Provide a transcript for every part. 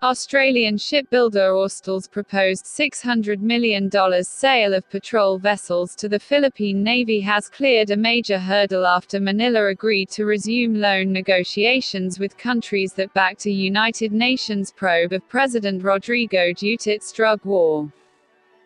Australian shipbuilder Austal's proposed $600 million sale of patrol vessels to the Philippine Navy has cleared a major hurdle after Manila agreed to resume loan negotiations with countries that backed a United Nations probe of President Rodrigo Duterte's drug war.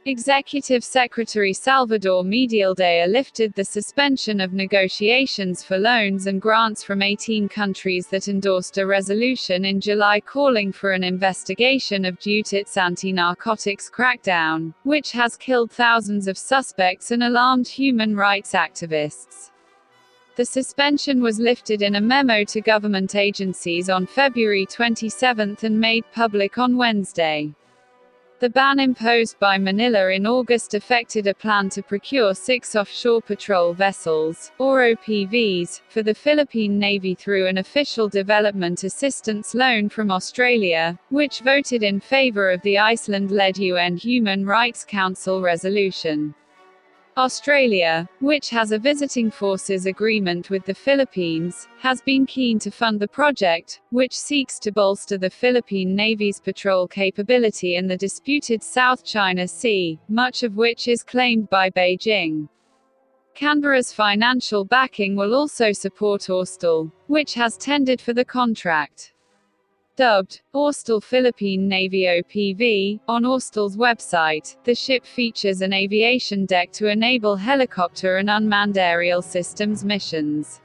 Executive Secretary Salvador Medialdea lifted the suspension of negotiations for loans and grants from 18 countries that endorsed a resolution in July calling for an investigation of Duterte's anti-narcotics crackdown, which has killed thousands of suspects and alarmed human rights activists. The suspension was lifted in a memo to government agencies on February 27 and made public on Wednesday. The ban imposed by Manila in August affected a plan to procure 6 offshore patrol vessels, or OPVs, for the Philippine Navy through an official development assistance loan from Australia, which voted in favor of the Iceland-led UN Human Rights Council resolution. Australia, which has a visiting forces agreement with the Philippines, has been keen to fund the project, which seeks to bolster the Philippine Navy's patrol capability in the disputed South China Sea, much of which is claimed by Beijing. Canberra's financial backing will also support Austal, which has tendered for the contract. Dubbed Austal Philippine Navy OPV, on Austal's website, the ship features an aviation deck to enable helicopter and unmanned aerial systems missions.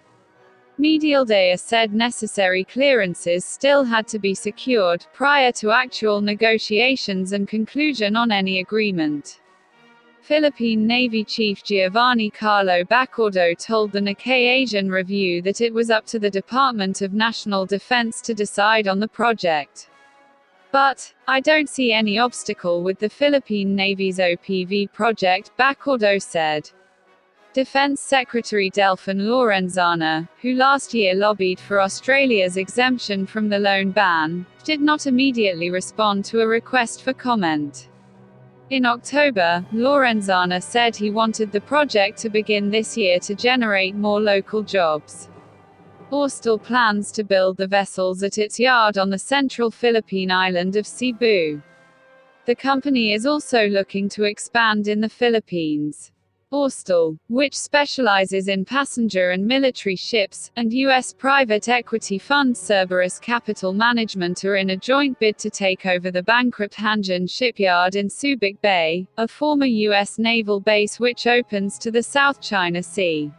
Medialdea said necessary clearances still had to be secured, prior to actual negotiations and conclusion on any agreement. Philippine Navy Chief Giovanni Carlo Baccordo told the Nikkei Asian Review that it was up to the Department of National Defense to decide on the project. But, I don't see any obstacle with the Philippine Navy's OPV project, Baccordo said. Defense Secretary Delfin Lorenzana, who last year lobbied for Australia's exemption from the loan ban, did not immediately respond to a request for comment. In October, Lorenzana said he wanted the project to begin this year to generate more local jobs. Austal plans to build the vessels at its yard on the central Philippine island of Cebu. The company is also looking to expand in the Philippines. Austal, which specializes in passenger and military ships, and U.S. private equity fund Cerberus Capital Management are in a joint bid to take over the bankrupt Hanjin shipyard in Subic Bay, a former U.S. naval base which opens to the South China Sea.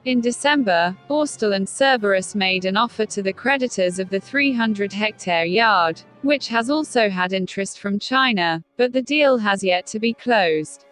In December, Austal and Cerberus made an offer to the creditors of the 300-hectare yard, which has also had interest from China, but the deal has yet to be closed.